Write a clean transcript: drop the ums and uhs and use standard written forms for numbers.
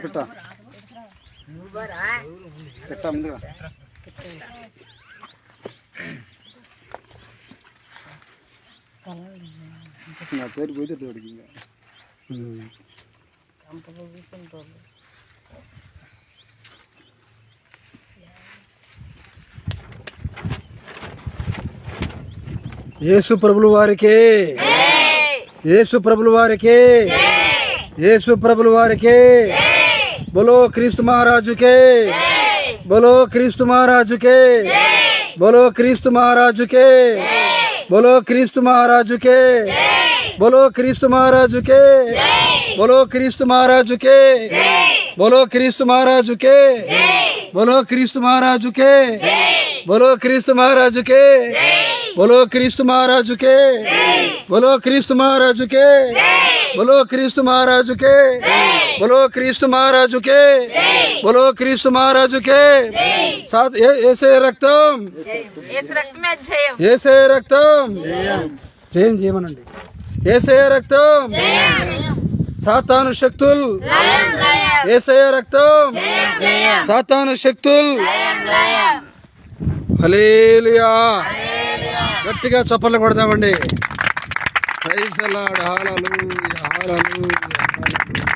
పెట్ట పెట్ట ముందుగా నా పేరు పోతే తోడికి యేసు ప్రభుల వారికి యేసు ప్రభుల వారికి యేసు ప్రభుల వారికి बोलो क्रिस्त महाराज के बोलो क्रिस्त महाराज के बोलो क्रिस्त महाराज के बोलो क्रिस्त महाराज के बोलो क्रिस्त महाराज के बोलो क्रिस्त महाराज के बोलो क्रिस्त महाराज के बोलो क्रिस्त महाराज के बोलो क्रिस्त महाराज के बोलो क्रिस्त महाराज के बोलो क्रिस्त महाराज के बोलो क्रिस्त महाराज के बोलो क्रिस्त महाराज के बोलो क्रिस्त महाराज के साथ ऐसे रक्तम ऐसे रक्तम जयम जयमనండి ऐसे रक्तम సాతాను శక్తులు ఏసయ్య రక్తం సాతాను శక్తులు హల్లెలూయా గట్టిగా చప్పట్లు కొడదామండి praise the lord hallelujah hallelujah.